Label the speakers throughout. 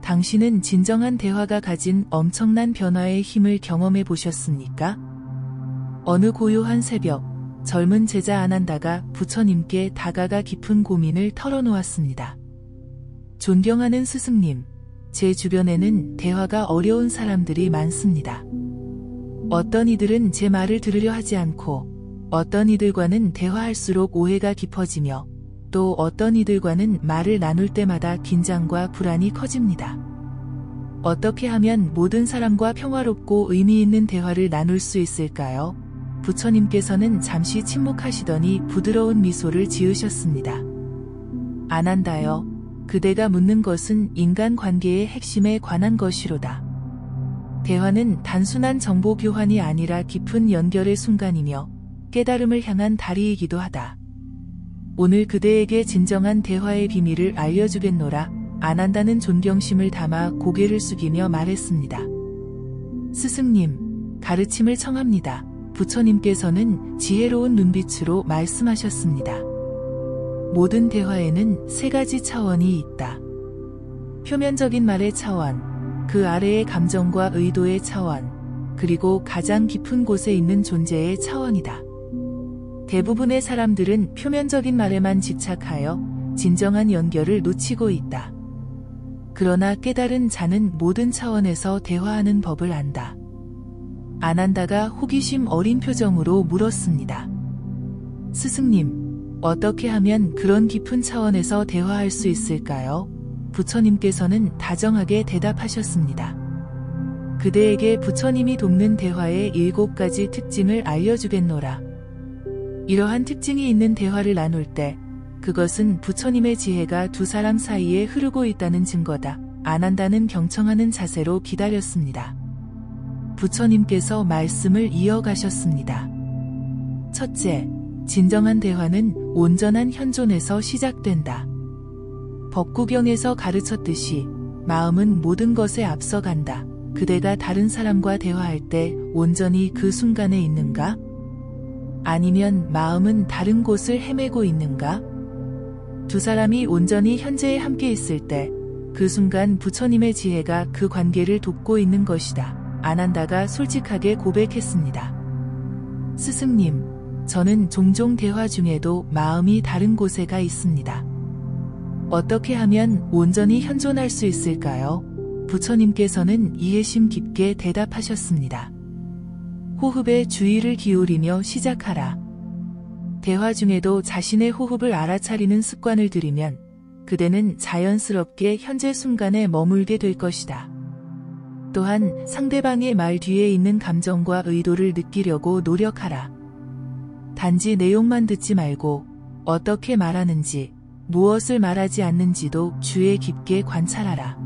Speaker 1: 당신은 진정한 대화가 가진 엄청난 변화의 힘을 경험해 보셨습니까? 어느 고요한 새벽, 젊은 제자 아난다가 부처님께 다가가 깊은 고민을 털어놓았습니다. 존경하는 스승님, 제 주변에는 대화가 어려운 사람들이 많습니다. 어떤 이들은 제 말을 들으려 하지 않고, 어떤 이들과는 대화할수록 오해가 깊어지며, 또 어떤 이들과는 말을 나눌 때마다 긴장과 불안이 커집니다. 어떻게 하면 모든 사람과 평화롭고 의미 있는 대화를 나눌 수 있을까요? 부처님께서는 잠시 침묵하시더니 부드러운 미소를 지으셨습니다. 아난다여, 그대가 묻는 것은 인간관계의 핵심에 관한 것이로다. 대화는 단순한 정보 교환이 아니라 깊은 연결의 순간이며 깨달음을 향한 다리이기도 하다. 오늘 그대에게 진정한 대화의 비밀을 알려주겠노라. 아난다는 존경심을 담아 고개를 숙이며 말했습니다. 스승님, 가르침을 청합니다. 부처님께서는 지혜로운 눈빛으로 말씀하셨습니다. 모든 대화에는 세 가지 차원이 있다. 표면적인 말의 차원, 그 아래의 감정과 의도의 차원, 그리고 가장 깊은 곳에 있는 존재의 차원이다. 대부분의 사람들은 표면적인 말에만 집착하여 진정한 연결을 놓치고 있다. 그러나 깨달은 자는 모든 차원에서 대화하는 법을 안다. 아난다가 호기심 어린 표정으로 물었습니다. 스승님, 어떻게 하면 그런 깊은 차원에서 대화할 수 있을까요? 부처님께서는 다정하게 대답하셨습니다. 그대에게 부처님이 돕는 대화의 7가지 특징을 알려주겠노라. 이러한 특징이 있는 대화를 나눌 때 그것은 부처님의 지혜가 두 사람 사이에 흐르고 있다는 증거다. 아난다는 경청하는 자세로 기다렸습니다. 부처님께서 말씀을 이어가셨습니다. 첫째, 진정한 대화는 온전한 현존에서 시작된다. 법구경에서 가르쳤듯이 마음은 모든 것에 앞서간다. 그대가 다른 사람과 대화할 때 온전히 그 순간에 있는가? 아니면 마음은 다른 곳을 헤매고 있는가? 두 사람이 온전히 현재에 함께 있을 때 그 순간 부처님의 지혜가 그 관계를 돕고 있는 것이다. 아난다가 솔직하게 고백했습니다. 스승님, 저는 종종 대화 중에도 마음이 다른 곳에 가 있습니다. 어떻게 하면 온전히 현존할 수 있을까요? 부처님께서는 이해심 깊게 대답하셨습니다. 호흡에 주의를 기울이며 시작하라. 대화 중에도 자신의 호흡을 알아차리는 습관을 들이면 그대는 자연스럽게 현재 순간에 머물게 될 것이다. 또한 상대방의 말 뒤에 있는 감정과 의도를 느끼려고 노력하라. 단지 내용만 듣지 말고 어떻게 말하는지, 무엇을 말하지 않는지도 주의 깊게 관찰하라.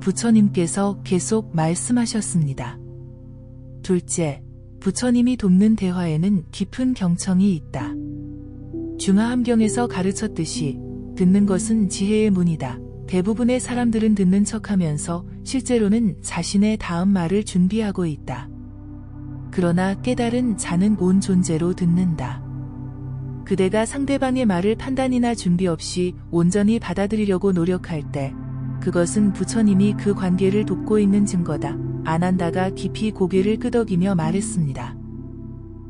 Speaker 1: 부처님께서 계속 말씀하셨습니다. 둘째, 부처님이 돕는 대화에는 깊은 경청이 있다. 중화함경에서 가르쳤듯이 듣는 것은 지혜의 문이다. 대부분의 사람들은 듣는 척하면서 실제로는 자신의 다음 말을 준비하고 있다. 그러나 깨달은 자는 온 존재로 듣는다. 그대가 상대방의 말을 판단이나 준비 없이 온전히 받아들이려고 노력할 때 그것은 부처님이 그 관계를 돕고 있는 증거다. 아난다가 깊이 고개를 끄덕이며 말했습니다.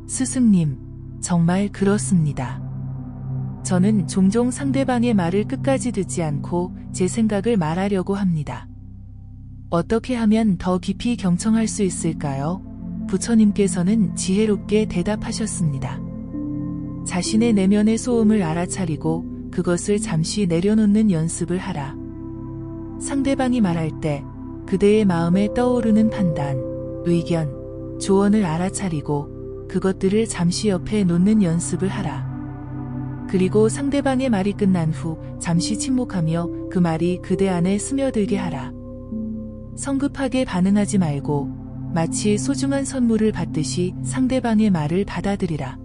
Speaker 1: 스승님, 정말 그렇습니다. 저는 종종 상대방의 말을 끝까지 듣지 않고 제 생각을 말하려고 합니다. 어떻게 하면 더 깊이 경청할 수 있을까요? 부처님께서는 지혜롭게 대답하셨습니다. 자신의 내면의 소음을 알아차리고 그것을 잠시 내려놓는 연습을 하라. 상대방이 말할 때 그대의 마음에 떠오르는 판단, 의견, 조언을 알아차리고 그것들을 잠시 옆에 놓는 연습을 하라. 그리고 상대방의 말이 끝난 후 잠시 침묵하며 그 말이 그대 안에 스며들게 하라. 성급하게 반응하지 말고 마치 소중한 선물을 받듯이 상대방의 말을 받아들이라.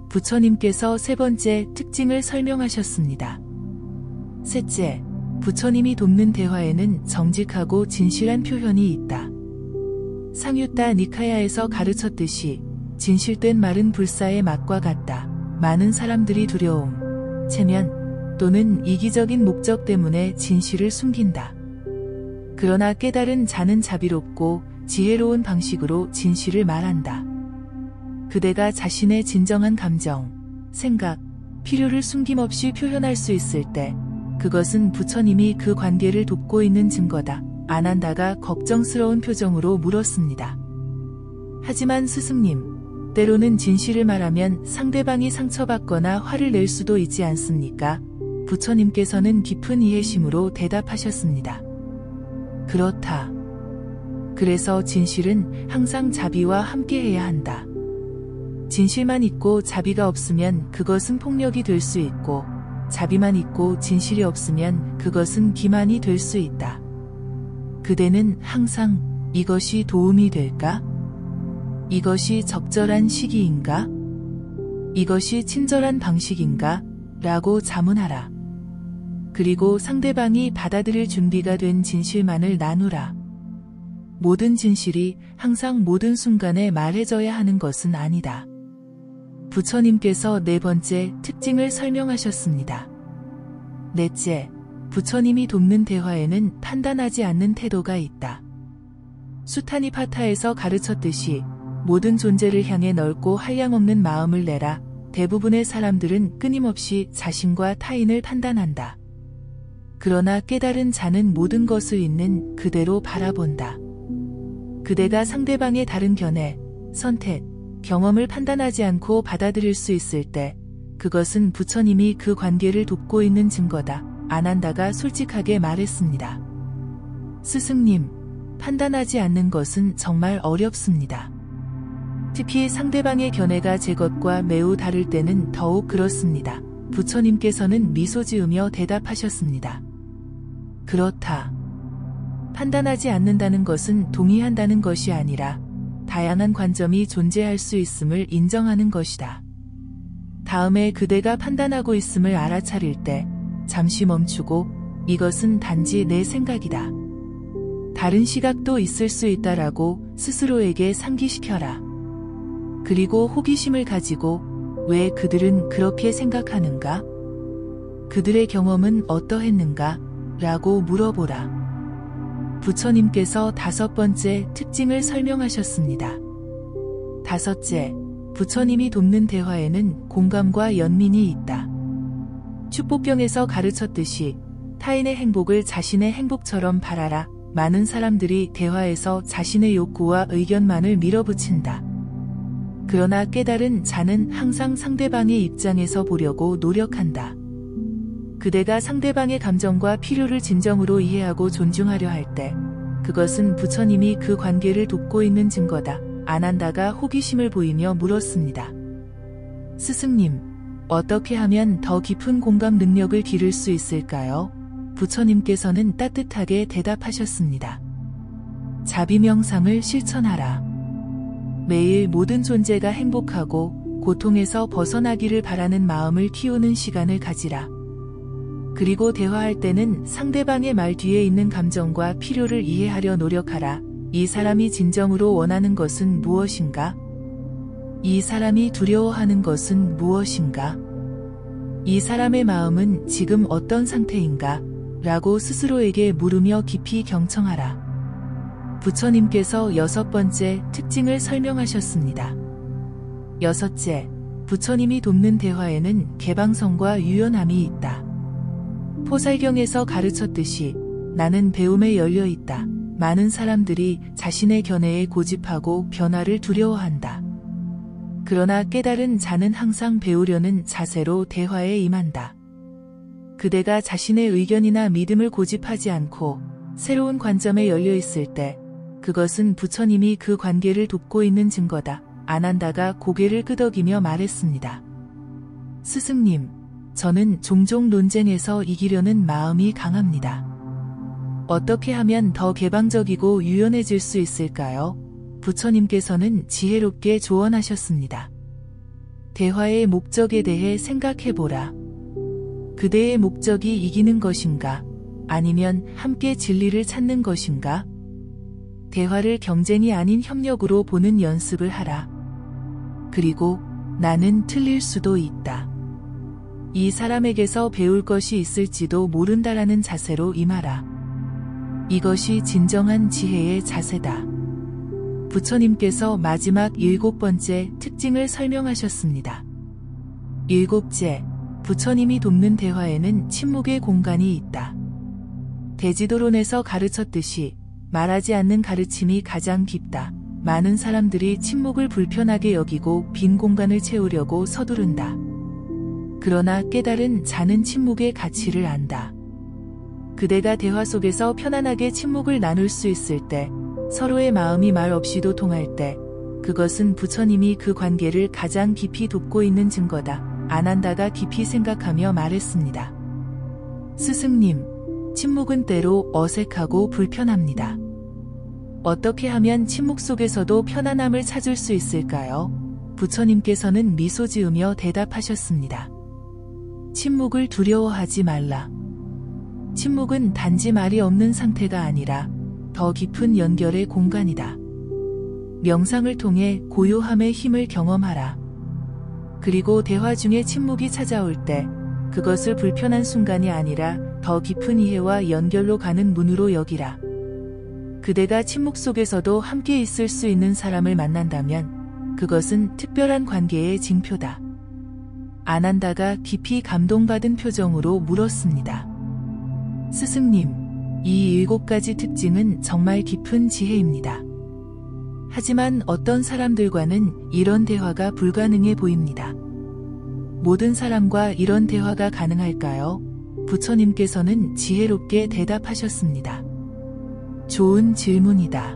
Speaker 1: 부처님께서 세 번째 특징을 설명하셨습니다. 셋째, 부처님이 돕는 대화에는 정직하고 진실한 표현이 있다. 상유타 니카야에서 가르쳤듯이 진실된 말은 불사의 맛과 같다. 많은 사람들이 두려움, 체면 또는 이기적인 목적 때문에 진실을 숨긴다. 그러나 깨달은 자는 자비롭고 지혜로운 방식으로 진실을 말한다. 그대가 자신의 진정한 감정, 생각, 필요를 숨김없이 표현할 수 있을 때 그것은 부처님이 그 관계를 돕고 있는 증거다. 아난다가 걱정스러운 표정으로 물었습니다. 하지만 스승님, 때로는 진실을 말하면 상대방이 상처받거나 화를 낼 수도 있지 않습니까? 부처님께서는 깊은 이해심으로 대답하셨습니다. 그렇다. 그래서 진실은 항상 자비와 함께해야 한다. 진실만 있고 자비가 없으면 그것은 폭력이 될 수 있고, 자비만 있고 진실이 없으면 그것은 기만이 될 수 있다. 그대는 항상 이것이 도움이 될까? 이것이 적절한 시기인가? 이것이 친절한 방식인가? 라고 자문하라. 그리고 상대방이 받아들일 준비가 된 진실만을 나누라. 모든 진실이 항상 모든 순간에 말해져야 하는 것은 아니다. 부처님께서 네 번째 특징을 설명하셨습니다. 넷째, 부처님이 돕는 대화에는 판단하지 않는 태도가 있다. 수타니파타에서 가르쳤듯이 모든 존재를 향해 넓고 한량없는 마음을 내라. 대부분의 사람들은 끊임없이 자신과 타인을 판단한다. 그러나 깨달은 자는 모든 것을 있는 그대로 바라본다. 그대가 상대방의 다른 견해, 선택, 경험을 판단하지 않고 받아들일 수 있을 때 그것은 부처님이 그 관계를 돕고 있는 증거다. 아난다가 솔직하게 말했습니다. 스승님, 판단하지 않는 것은 정말 어렵습니다. 특히 상대방의 견해가 제 것과 매우 다를 때는 더욱 그렇습니다. 부처님께서는 미소 지으며 대답하셨습니다. 그렇다. 판단하지 않는다는 것은 동의한다는 것이 아니라 다양한 관점이 존재할 수 있음을 인정하는 것이다. 다음에 그대가 판단하고 있음을 알아차릴 때 잠시 멈추고 이것은 단지 내 생각이다. 다른 시각도 있을 수 있다라고 스스로에게 상기시켜라. 그리고 호기심을 가지고 왜 그들은 그렇게 생각하는가? 그들의 경험은 어떠했는가? 라고 물어보라. 부처님께서 다섯 번째 특징을 설명하셨습니다. 다섯째, 부처님이 돕는 대화에는 공감과 연민이 있다. 축복경에서 가르쳤듯이 타인의 행복을 자신의 행복처럼 바라라. 많은 사람들이 대화에서 자신의 욕구와 의견만을 밀어붙인다. 그러나 깨달은 자는 항상 상대방의 입장에서 보려고 노력한다. 그대가 상대방의 감정과 필요를 진정으로 이해하고 존중하려 할 때 그것은 부처님이 그 관계를 돕고 있는 증거다. 아난다가 호기심을 보이며 물었습니다. 스승님, 어떻게 하면 더 깊은 공감 능력을 기를 수 있을까요? 부처님께서는 따뜻하게 대답하셨습니다. 자비 명상을 실천하라. 매일 모든 존재가 행복하고 고통에서 벗어나기를 바라는 마음을 키우는 시간을 가지라. 그리고 대화할 때는 상대방의 말 뒤에 있는 감정과 필요를 이해하려 노력하라. 이 사람이 진정으로 원하는 것은 무엇인가? 이 사람이 두려워하는 것은 무엇인가? 이 사람의 마음은 지금 어떤 상태인가? 라고 스스로에게 물으며 깊이 경청하라. 부처님께서 여섯 번째 특징을 설명하셨습니다. 여섯째, 부처님이 돕는 대화에는 개방성과 유연함이 있다. 포살경에서 가르쳤듯이 나는 배움에 열려 있다. 많은 사람들이 자신의 견해에 고집하고 변화를 두려워한다. 그러나 깨달은 자는 항상 배우려는 자세로 대화에 임한다. 그대가 자신의 의견이나 믿음을 고집하지 않고 새로운 관점에 열려 있을 때 그것은 부처님이 그 관계를 돕고 있는 증거다. 아난다가 고개를 끄덕이며 말했습니다. 스승님, 저는 종종 논쟁에서 이기려는 마음이 강합니다. 어떻게 하면 더 개방적이고 유연해질 수 있을까요? 부처님께서는 지혜롭게 조언하셨습니다. 대화의 목적에 대해 생각해보라. 그대의 목적이 이기는 것인가? 아니면 함께 진리를 찾는 것인가? 대화를 경쟁이 아닌 협력으로 보는 연습을 하라. 그리고 나는 틀릴 수도 있다. 이 사람에게서 배울 것이 있을지도 모른다라는 자세로 임하라. 이것이 진정한 지혜의 자세다. 부처님께서 마지막 7번째 특징을 설명하셨습니다. 7째, 부처님이 돕는 대화에는 침묵의 공간이 있다. 대지도론에서 가르쳤듯이 말하지 않는 가르침이 가장 깊다. 많은 사람들이 침묵을 불편하게 여기고 빈 공간을 채우려고 서두른다. 그러나 깨달은 자는 침묵의 가치를 안다. 그대가 대화 속에서 편안하게 침묵을 나눌 수 있을 때, 서로의 마음이 말 없이도 통할 때, 그것은 부처님이 그 관계를 가장 깊이 돕고 있는 증거다. 아난다가 깊이 생각하며 말했습니다. 스승님, 침묵은 때로 어색하고 불편합니다. 어떻게 하면 침묵 속에서도 편안함을 찾을 수 있을까요? 부처님께서는 미소 지으며 대답하셨습니다. 침묵을 두려워하지 말라. 침묵은 단지 말이 없는 상태가 아니라 더 깊은 연결의 공간이다. 명상을 통해 고요함의 힘을 경험하라. 그리고 대화 중에 침묵이 찾아올 때 그것을 불편한 순간이 아니라 더 깊은 이해와 연결로 가는 문으로 여기라. 그대가 침묵 속에서도 함께 있을 수 있는 사람을 만난다면 그것은 특별한 관계의 징표다. 아난다가 깊이 감동받은 표정으로 물었습니다. 스승님, 이 7가지 특징은 정말 깊은 지혜입니다. 하지만 어떤 사람들과는 이런 대화가 불가능해 보입니다. 모든 사람과 이런 대화가 가능할까요? 부처님께서는 지혜롭게 대답하셨습니다. 좋은 질문이다.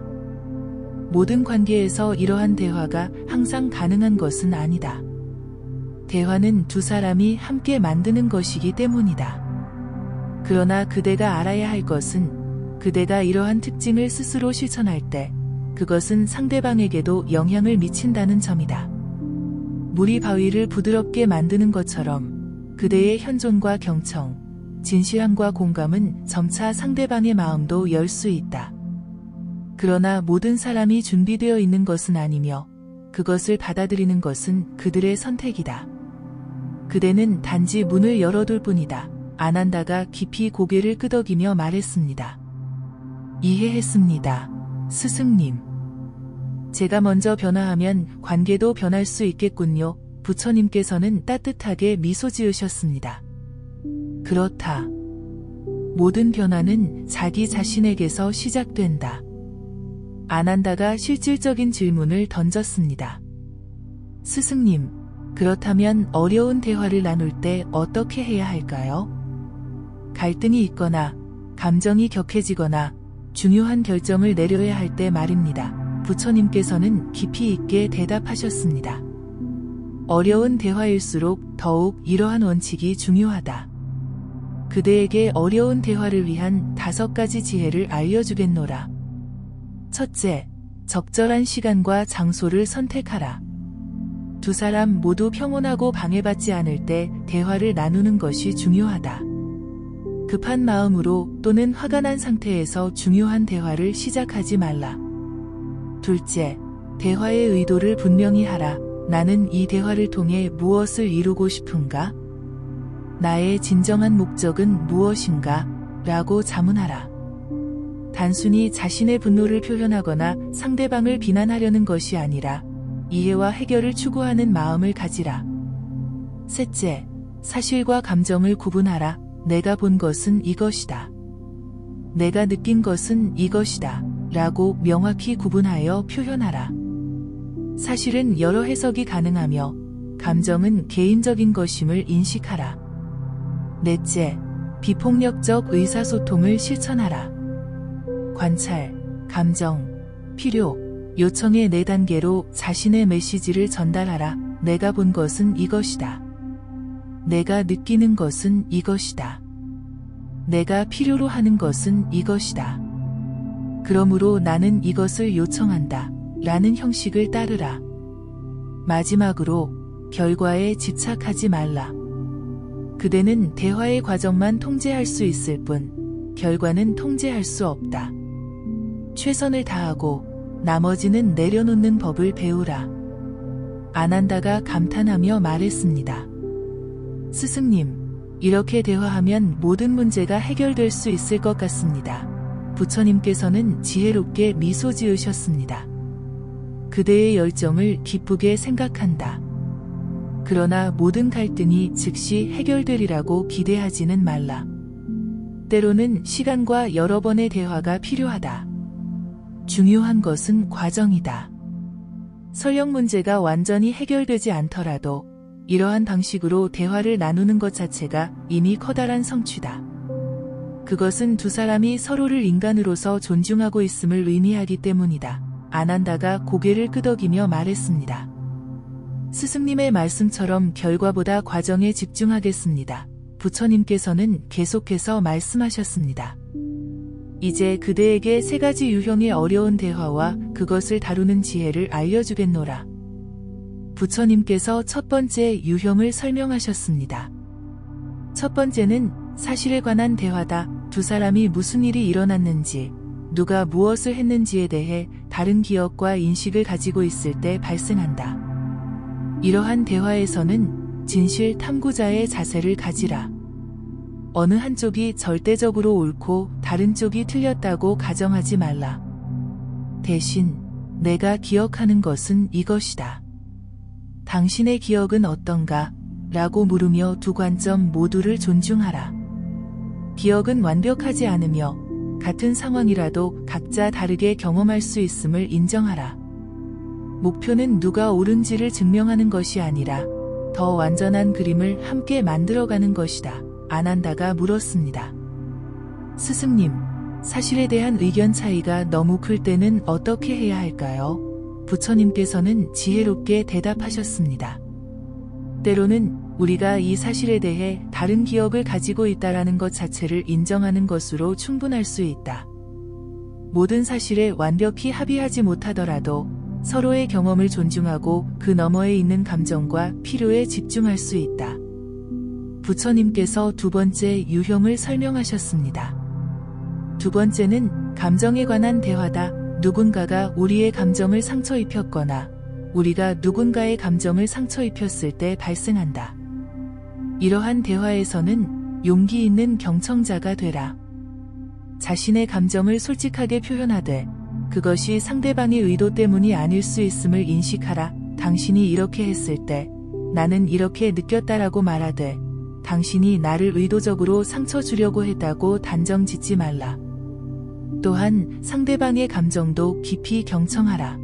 Speaker 1: 모든 관계에서 이러한 대화가 항상 가능한 것은 아니다. 대화는 두 사람이 함께 만드는 것이기 때문이다. 그러나 그대가 알아야 할 것은 그대가 이러한 특징을 스스로 실천할 때 그것은 상대방에게도 영향을 미친다는 점이다. 물이 바위를 부드럽게 만드는 것처럼 그대의 현존과 경청, 진실함과 공감은 점차 상대방의 마음도 열 수 있다. 그러나 모든 사람이 준비되어 있는 것은 아니며 그것을 받아들이는 것은 그들의 선택이다. 그대는 단지 문을 열어둘 뿐이다. 아난다가 깊이 고개를 끄덕이며 말했습니다. 이해했습니다. 스승님. 제가 먼저 변화하면 관계도 변할 수 있겠군요. 부처님께서는 따뜻하게 미소 지으셨습니다. 그렇다. 모든 변화는 자기 자신에게서 시작된다. 아난다가 실질적인 질문을 던졌습니다. 스승님, 그렇다면 어려운 대화를 나눌 때 어떻게 해야 할까요? 갈등이 있거나 감정이 격해지거나 중요한 결정을 내려야 할 때 말입니다. 부처님께서는 깊이 있게 대답하셨습니다. 어려운 대화일수록 더욱 이러한 원칙이 중요하다. 그대에게 어려운 대화를 위한 5가지 지혜를 알려주겠노라. 첫째, 적절한 시간과 장소를 선택하라. 두 사람 모두 평온하고 방해받지 않을 때 대화를 나누는 것이 중요하다. 급한 마음으로 또는 화가 난 상태에서 중요한 대화를 시작하지 말라. 둘째, 대화의 의도를 분명히 하라. 나는 이 대화를 통해 무엇을 이루고 싶은가? 나의 진정한 목적은 무엇인가? 라고 자문하라. 단순히 자신의 분노를 표현하거나 상대방을 비난하려는 것이 아니라 이해와 해결을 추구하는 마음을 가지라. 셋째, 사실과 감정을 구분하라. 내가 본 것은 이것이다. 내가 느낀 것은 이것이다. 라고 명확히 구분하여 표현하라. 사실은 여러 해석이 가능하며 감정은 개인적인 것임을 인식하라. 넷째, 비폭력적 의사소통을 실천하라. 관찰, 감정, 필요, 요청의 4단계로 자신의 메시지를 전달하라. 내가 본 것은 이것이다. 내가 느끼는 것은 이것이다. 내가 필요로 하는 것은 이것이다. 그러므로 나는 이것을 요청한다. 라는 형식을 따르라. 마지막으로 결과에 집착하지 말라. 그대는 대화의 과정만 통제할 수 있을 뿐 결과는 통제할 수 없다. 최선을 다하고 나머지는 내려놓는 법을 배우라. 아난다가 감탄하며 말했습니다. 스승님, 이렇게 대화하면 모든 문제가 해결될 수 있을 것 같습니다. 부처님께서는 지혜롭게 미소 지으셨습니다. 그대의 열정을 기쁘게 생각한다. 그러나 모든 갈등이 즉시 해결되리라고 기대하지는 말라. 때로는 시간과 여러 번의 대화가 필요하다. 중요한 것은 과정이다. 설령 문제가 완전히 해결되지 않더라도 이러한 방식으로 대화를 나누는 것 자체가 이미 커다란 성취다. 그것은 두 사람이 서로를 인간으로서 존중하고 있음을 의미하기 때문이다. 아난다가 고개를 끄덕이며 말했습니다. 스승님의 말씀처럼 결과보다 과정에 집중하겠습니다. 부처님께서는 계속해서 말씀하셨습니다. 이제 그대에게 세 가지 유형의 어려운 대화와 그것을 다루는 지혜를 알려주겠노라. 부처님께서 첫 번째 유형을 설명하셨습니다. 첫 번째는 사실에 관한 대화다. 두 사람이 무슨 일이 일어났는지, 누가 무엇을 했는지에 대해 다른 기억과 인식을 가지고 있을 때 발생한다. 이러한 대화에서는 진실 탐구자의 자세를 가지라. 어느 한쪽이 절대적으로 옳고 다른 쪽이 틀렸다고 가정하지 말라. 대신 내가 기억하는 것은 이것이다. 당신의 기억은 어떤가? 라고 물으며 두 관점 모두를 존중하라. 기억은 완벽하지 않으며 같은 상황이라도 각자 다르게 경험할 수 있음을 인정하라. 목표는 누가 옳은지를 증명하는 것이 아니라 더 완전한 그림을 함께 만들어가는 것이다. 아난다가 물었습니다. 스승님, 사실에 대한 의견 차이가 너무 클 때는 어떻게 해야 할까요? 부처님께서는 지혜롭게 대답하셨습니다. 때로는 우리가 이 사실에 대해 다른 기억을 가지고 있다라는 것 자체를 인정하는 것으로 충분할 수 있다. 모든 사실에 완벽히 합의하지 못하더라도 서로의 경험을 존중하고 그 너머에 있는 감정과 필요에 집중할 수 있다. 부처님께서 두 번째 유형을 설명하셨습니다. 두 번째는 감정에 관한 대화다. 누군가가 우리의 감정을 상처 입혔거나 우리가 누군가의 감정을 상처 입혔을 때 발생한다. 이러한 대화에서는 용기 있는 경청자가 되라. 자신의 감정을 솔직하게 표현하되 그것이 상대방의 의도 때문이 아닐 수 있음을 인식하라. 당신이 이렇게 했을 때 나는 이렇게 느꼈다라고 말하되 당신이 나를 의도적으로 상처 주려고 했다고 단정 짓지 말라. 또한 상대방의 감정도 깊이 경청하라.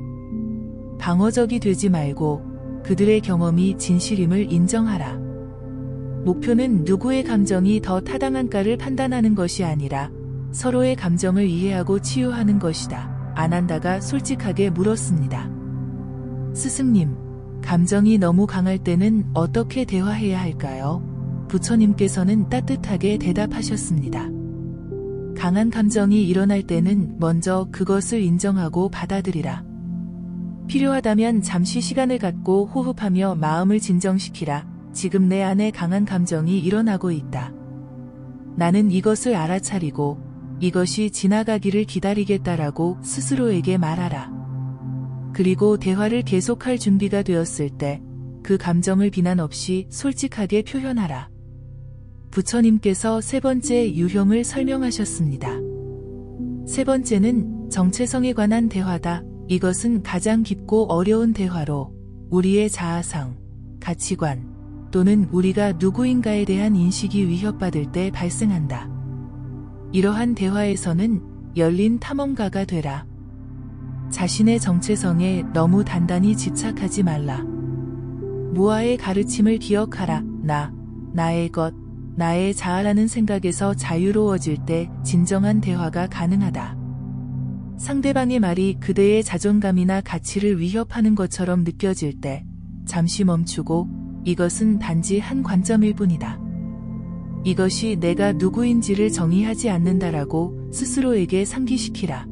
Speaker 1: 방어적이 되지 말고 그들의 경험이 진실임을 인정하라. 목표는 누구의 감정이 더 타당한가를 판단하는 것이 아니라 서로의 감정을 이해하고 치유하는 것이다. 아난다가 솔직하게 물었습니다. 스승님, 감정이 너무 강할 때는 어떻게 대화해야 할까요? 부처님께서는 따뜻하게 대답하셨습니다. 강한 감정이 일어날 때는 먼저 그것을 인정하고 받아들이라. 필요하다면 잠시 시간을 갖고 호흡하며 마음을 진정시키라. 지금 내 안에 강한 감정이 일어나고 있다. 나는 이것을 알아차리고 이것이 지나가기를 기다리겠다라고 스스로에게 말하라. 그리고 대화를 계속할 준비가 되었을 때 그 감정을 비난 없이 솔직하게 표현하라. 부처님께서 세 번째 유형을 설명하셨습니다. 세 번째는 정체성에 관한 대화다. 이것은 가장 깊고 어려운 대화로 우리의 자아상, 가치관 또는 우리가 누구인가에 대한 인식이 위협받을 때 발생한다. 이러한 대화에서는 열린 탐험가가 되라. 자신의 정체성에 너무 단단히 집착하지 말라. 무아의 가르침을 기억하라. 나의 것, 나의 자아라는 생각에서 자유로워질 때 진정한 대화가 가능하다. 상대방의 말이 그대의 자존감이나 가치를 위협하는 것처럼 느껴질 때 잠시 멈추고 이것은 단지 한 관점일 뿐이다. 이것이 내가 누구인지를 정의하지 않는다라고 스스로에게 상기시키라.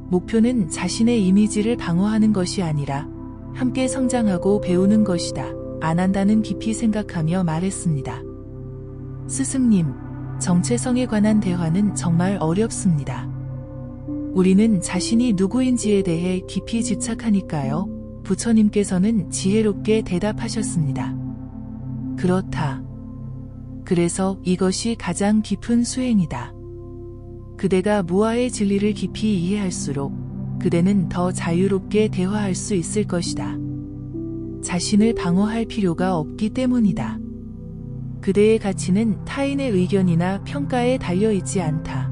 Speaker 1: 목표는 자신의 이미지를 방어하는 것이 아니라 함께 성장하고 배우는 것이다. 아난다는 깊이 생각하며 말했습니다. 스승님, 정체성에 관한 대화는 정말 어렵습니다. 우리는 자신이 누구인지에 대해 깊이 집착하니까요. 부처님께서는 지혜롭게 대답하셨습니다. 그렇다. 그래서 이것이 가장 깊은 수행이다. 그대가 무아의 진리를 깊이 이해할수록 그대는 더 자유롭게 대화할 수 있을 것이다. 자신을 방어할 필요가 없기 때문이다. 그대의 가치는 타인의 의견이나 평가에 달려있지 않다.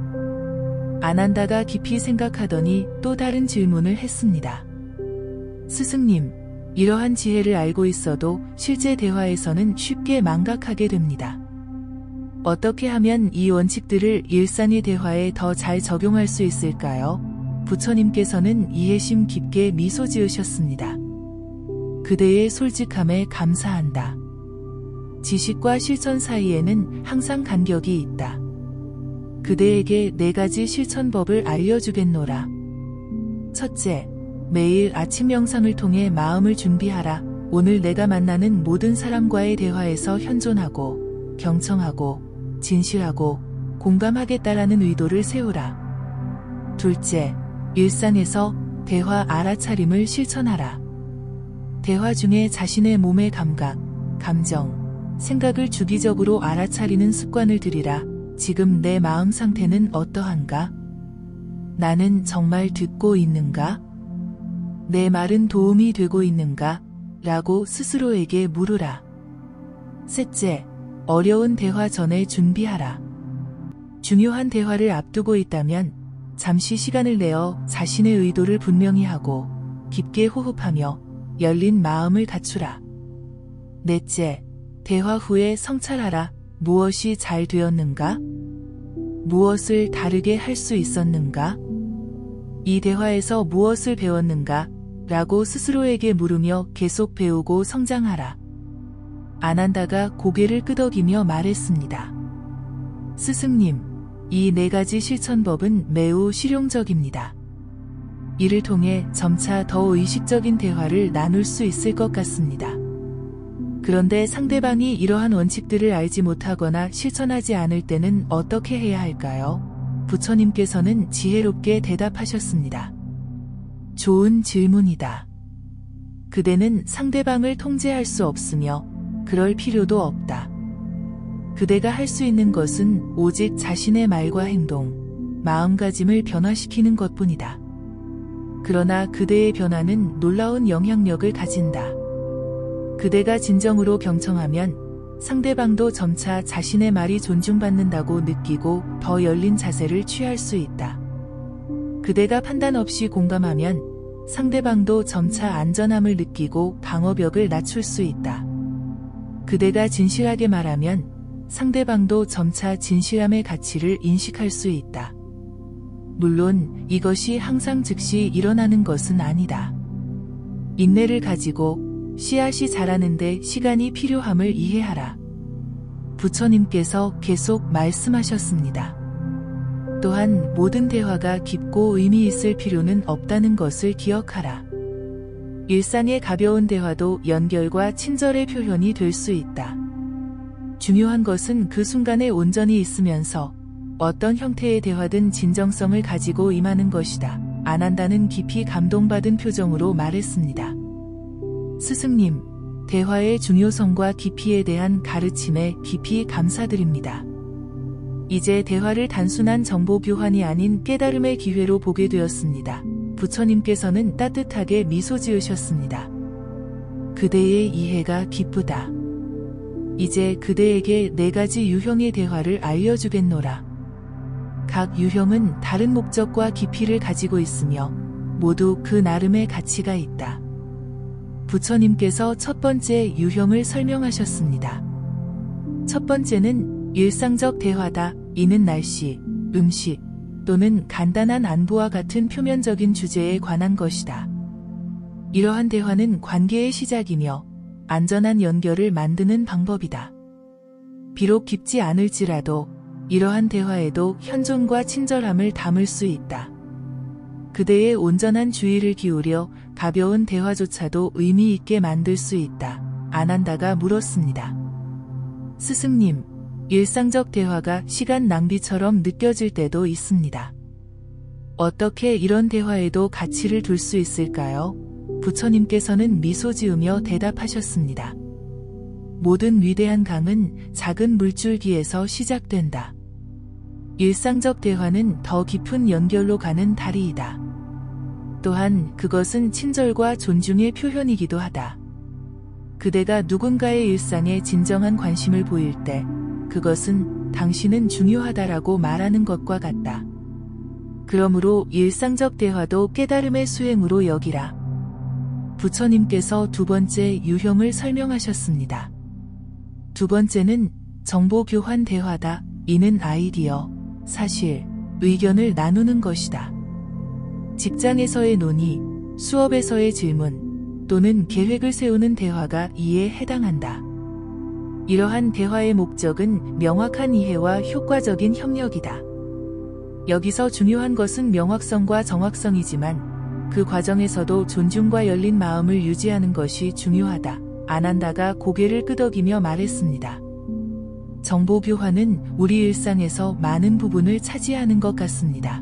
Speaker 1: 아난다가 깊이 생각하더니 또 다른 질문을 했습니다. 스승님, 이러한 지혜를 알고 있어도 실제 대화에서는 쉽게 망각하게 됩니다. 어떻게 하면 이 원칙들을 일상의 대화에 더 잘 적용할 수 있을까요? 부처님께서는 이해심 깊게 미소 지으셨습니다. 그대의 솔직함에 감사한다. 지식과 실천 사이에는 항상 간격이 있다. 그대에게 4가지 실천법을 알려주겠노라. 첫째, 매일 아침 명상을 통해 마음을 준비하라. 오늘 내가 만나는 모든 사람과의 대화에서 현존하고, 경청하고, 진실하고, 공감하겠다라는 의도를 세우라. 둘째, 일상에서 대화 알아차림을 실천하라. 대화 중에 자신의 몸의 감각, 감정, 생각을 주기적으로 알아차리는 습관을 들이라. 지금 내 마음 상태는 어떠한가? 나는 정말 듣고 있는가? 내 말은 도움이 되고 있는가? 라고 스스로에게 물으라. 셋째, 어려운 대화 전에 준비하라. 중요한 대화를 앞두고 있다면 잠시 시간을 내어 자신의 의도를 분명히 하고 깊게 호흡하며 열린 마음을 갖추라. 넷째, 대화 후에 성찰하라. 무엇이 잘 되었는가? 무엇을 다르게 할 수 있었는가? 이 대화에서 무엇을 배웠는가? 라고 스스로에게 물으며 계속 배우고 성장하라. 아난다가 고개를 끄덕이며 말했습니다. 스승님, 이 4가지 실천법은 매우 실용적입니다. 이를 통해 점차 더 의식적인 대화를 나눌 수 있을 것 같습니다. 그런데 상대방이 이러한 원칙들을 알지 못하거나 실천하지 않을 때는 어떻게 해야 할까요? 부처님께서는 지혜롭게 대답하셨습니다. 좋은 질문이다. 그대는 상대방을 통제할 수 없으며 그럴 필요도 없다. 그대가 할 수 있는 것은 오직 자신의 말과 행동, 마음가짐을 변화시키는 것뿐이다. 그러나 그대의 변화는 놀라운 영향력을 가진다. 그대가 진정으로 경청하면 상대방도 점차 자신의 말이 존중받는다고 느끼고 더 열린 자세를 취할 수 있다. 그대가 판단 없이 공감하면 상대방도 점차 안전함을 느끼고 방어벽을 낮출 수 있다. 그대가 진실하게 말하면 상대방도 점차 진실함의 가치를 인식할 수 있다. 물론 이것이 항상 즉시 일어나는 것은 아니다. 인내를 가지고 씨앗이 자라는데 시간이 필요함을 이해하라. 부처님께서 계속 말씀하셨습니다. 또한 모든 대화가 깊고 의미 있을 필요는 없다는 것을 기억하라. 일상의 가벼운 대화도 연결과 친절의 표현이 될 수 있다. 중요한 것은 그 순간에 온전히 있으면서 어떤 형태의 대화든 진정성을 가지고 임하는 것이다. 아난다는 깊이 감동받은 표정으로 말했습니다. 스승님, 대화의 중요성과 깊이에 대한 가르침에 깊이 감사드립니다. 이제 대화를 단순한 정보 교환이 아닌 깨달음의 기회로 보게 되었습니다. 부처님께서는 따뜻하게 미소 지으셨습니다. 그대의 이해가 기쁘다. 이제 그대에게 4가지 유형의 대화를 알려주겠노라. 각 유형은 다른 목적과 깊이를 가지고 있으며 모두 그 나름의 가치가 있다. 부처님께서 첫 번째 유형을 설명하셨습니다. 첫 번째는 일상적 대화다. 이는 날씨, 음식 또는 간단한 안부와 같은 표면적인 주제에 관한 것이다. 이러한 대화는 관계의 시작이며 안전한 연결을 만드는 방법이다. 비록 깊지 않을지라도 이러한 대화에도 현존과 친절함을 담을 수 있다. 그대의 온전한 주의를 기울여 가벼운 대화조차도 의미 있게 만들 수 있다. 아난다가 물었습니다. 스승님, 일상적 대화가 시간 낭비처럼 느껴질 때도 있습니다. 어떻게 이런 대화에도 가치를 둘 수 있을까요? 부처님께서는 미소 지으며 대답하셨습니다. 모든 위대한 강은 작은 물줄기에서 시작된다. 일상적 대화는 더 깊은 연결로 가는 다리이다. 또한 그것은 친절과 존중의 표현이기도 하다. 그대가 누군가의 일상에 진정한 관심을 보일 때 그것은 당신은 중요하다라고 말하는 것과 같다. 그러므로 일상적 대화도 깨달음의 수행으로 여기라. 부처님께서 두 번째 유형을 설명하셨습니다. 두 번째는 정보 교환 대화다. 이는 아이디어, 사실, 의견을 나누는 것이다. 직장에서의 논의, 수업에서의 질문, 또는 계획을 세우는 대화가 이에 해당한다. 이러한 대화의 목적은 명확한 이해와 효과적인 협력이다. 여기서 중요한 것은 명확성과 정확성이지만 그 과정에서도 존중과 열린 마음을 유지하는 것이 중요하다. 아난다가 고개를 끄덕이며 말했습니다. 정보 교환은 우리 일상에서 많은 부분을 차지하는 것 같습니다.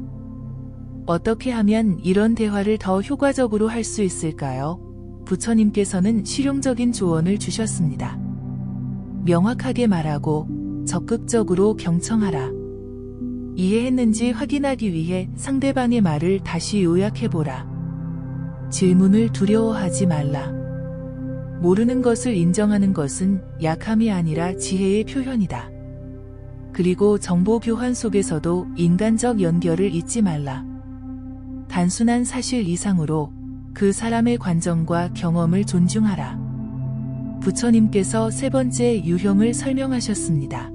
Speaker 1: 어떻게 하면 이런 대화를 더 효과적으로 할 수 있을까요? 부처님께서는 실용적인 조언을 주셨습니다. 명확하게 말하고 적극적으로 경청하라. 이해했는지 확인하기 위해 상대방의 말을 다시 요약해보라. 질문을 두려워하지 말라. 모르는 것을 인정하는 것은 약함이 아니라 지혜의 표현이다. 그리고 정보 교환 속에서도 인간적 연결을 잊지 말라. 단순한 사실 이상으로 그 사람의 관점과 경험을 존중하라. 부처님께서 세 번째 유형을 설명하셨습니다.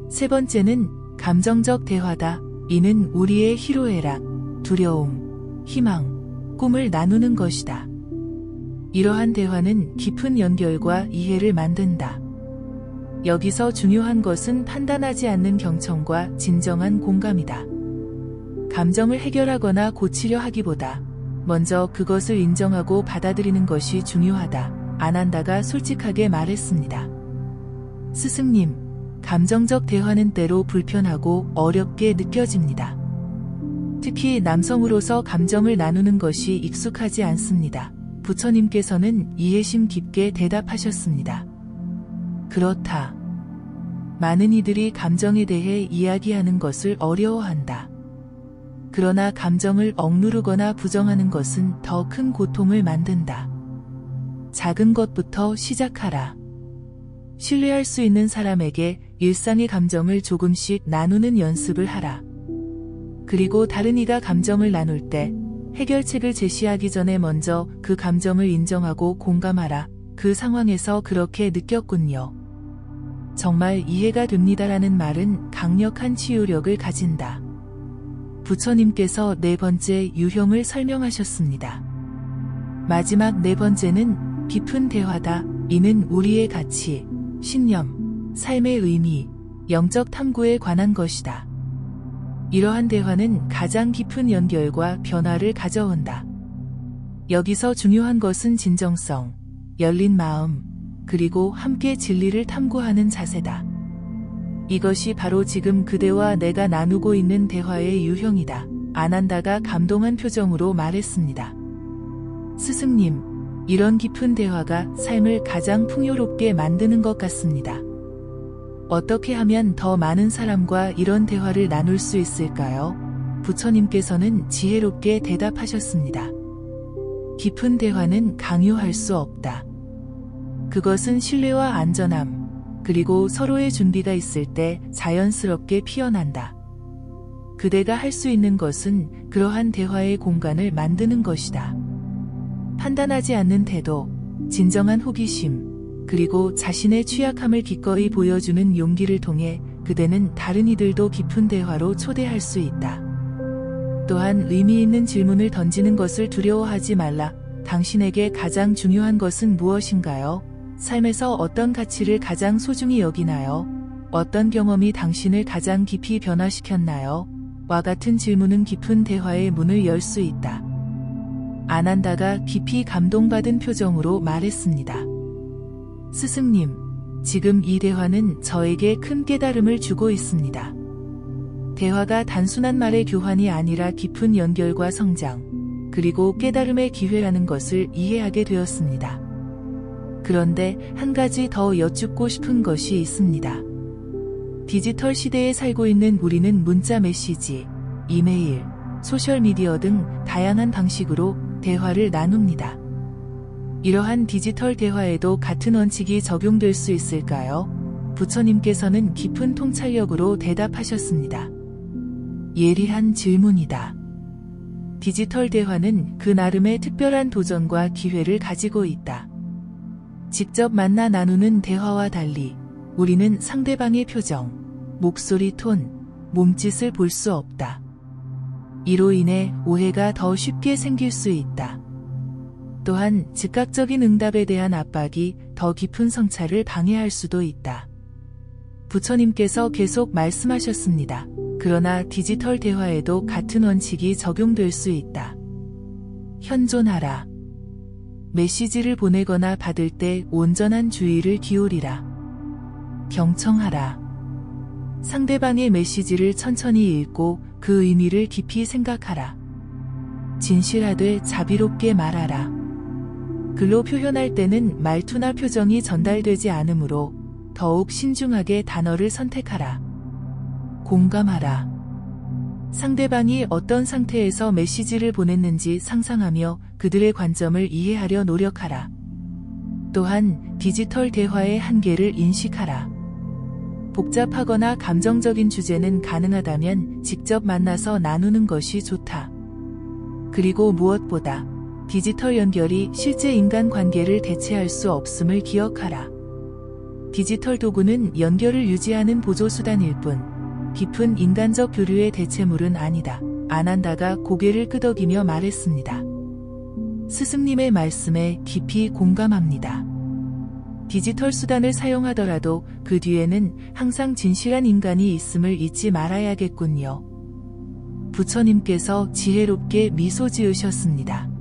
Speaker 1: 세 번째는 감정적 대화다. 이는 우리의 희로애락, 두려움, 희망, 꿈을 나누는 것이다. 이러한 대화는 깊은 연결과 이해를 만든다. 여기서 중요한 것은 판단하지 않는 경청과 진정한 공감이다. 감정을 해결하거나 고치려 하기보다 먼저 그것을 인정하고 받아들이는 것이 중요하다. 아난다가 솔직하게 말했습니다. 스승님, 감정적 대화는 때로 불편하고 어렵게 느껴집니다. 특히 남성으로서 감정을 나누는 것이 익숙하지 않습니다. 부처님께서는 이해심 깊게 대답하셨습니다. 그렇다. 많은 이들이 감정에 대해 이야기하는 것을 어려워한다. 그러나 감정을 억누르거나 부정하는 것은 더 큰 고통을 만든다. 작은 것부터 시작하라. 신뢰할 수 있는 사람에게 일상의 감정을 조금씩 나누는 연습을 하라. 그리고 다른 이가 감정을 나눌 때 해결책을 제시하기 전에 먼저 그 감정을 인정하고 공감하라. 그 상황에서 그렇게 느꼈군요. 정말 이해가 됩니다라는 말은 강력한 치유력을 가진다. 부처님께서 네 번째 유형을 설명하셨습니다. 마지막 네 번째는 깊은 대화다. 이는 우리의 가치, 신념, 삶의 의미, 영적 탐구에 관한 것이다. 이러한 대화는 가장 깊은 연결과 변화를 가져온다. 여기서 중요한 것은 진정성, 열린 마음, 그리고 함께 진리를 탐구하는 자세다. 이것이 바로 지금 그대와 내가 나누고 있는 대화의 유형이다. 아난다가 감동한 표정으로 말했습니다. 스승님, 이런 깊은 대화가 삶을 가장 풍요롭게 만드는 것 같습니다. 어떻게 하면 더 많은 사람과 이런 대화를 나눌 수 있을까요? 부처님께서는 지혜롭게 대답하셨습니다. 깊은 대화는 강요할 수 없다. 그것은 신뢰와 안전함, 그리고 서로의 준비가 있을 때 자연스럽게 피어난다. 그대가 할 수 있는 것은 그러한 대화의 공간을 만드는 것이다. 판단하지 않는 태도, 진정한 호기심, 그리고 자신의 취약함을 기꺼이 보여주는 용기를 통해 그대는 다른 이들도 깊은 대화로 초대할 수 있다. 또한 의미 있는 질문을 던지는 것을 두려워하지 말라. 당신에게 가장 중요한 것은 무엇인가요? 삶에서 어떤 가치를 가장 소중히 여기나요? 어떤 경험이 당신을 가장 깊이 변화시켰나요? 와 같은 질문은 깊은 대화의 문을 열 수 있다. 아난다가 깊이 감동받은 표정으로 말했습니다. 스승님, 지금 이 대화는 저에게 큰 깨달음을 주고 있습니다. 대화가 단순한 말의 교환이 아니라 깊은 연결과 성장, 그리고 깨달음의 기회라는 것을 이해하게 되었습니다. 그런데 한 가지 더 여쭙고 싶은 것이 있습니다. 디지털 시대에 살고 있는 우리는 문자 메시지, 이메일, 소셜미디어 등 다양한 방식으로 대화를 나눕니다. 이러한 디지털 대화에도 같은 원칙이 적용될 수 있을까요? 부처님께서는 깊은 통찰력으로 대답하셨습니다. 예리한 질문이다. 디지털 대화는 그 나름의 특별한 도전과 기회를 가지고 있다. 직접 만나 나누는 대화와 달리 우리는 상대방의 표정, 목소리 톤, 몸짓을 볼 수 없다. 이로 인해 오해가 더 쉽게 생길 수 있다. 또한 즉각적인 응답에 대한 압박이 더 깊은 성찰을 방해할 수도 있다. 부처님께서 계속 말씀하셨습니다. 그러나 디지털 대화에도 같은 원칙이 적용될 수 있다. 현존하라. 메시지를 보내거나 받을 때 온전한 주의를 기울이라. 경청하라. 상대방의 메시지를 천천히 읽고 그 의미를 깊이 생각하라. 진실하되 자비롭게 말하라. 글로 표현할 때는 말투나 표정이 전달되지 않으므로 더욱 신중하게 단어를 선택하라. 공감하라. 상대방이 어떤 상태에서 메시지를 보냈는지 상상하며 그들의 관점을 이해하려 노력하라. 또한 디지털 대화의 한계를 인식하라. 복잡하거나 감정적인 주제는 가능하다면 직접 만나서 나누는 것이 좋다. 그리고 무엇보다 디지털 연결이 실제 인간 관계를 대체할 수 없음을 기억하라. 디지털 도구는 연결을 유지하는 보조수단일 뿐 깊은 인간적 교류의 대체물은 아니다. 아난다가 고개를 끄덕이며 말했습니다. 스승님의 말씀에 깊이 공감합니다. 디지털 수단을 사용하더라도 그 뒤에는 항상 진실한 인간이 있음을 잊지 말아야겠군요. 부처님께서 지혜롭게 미소 지으셨습니다.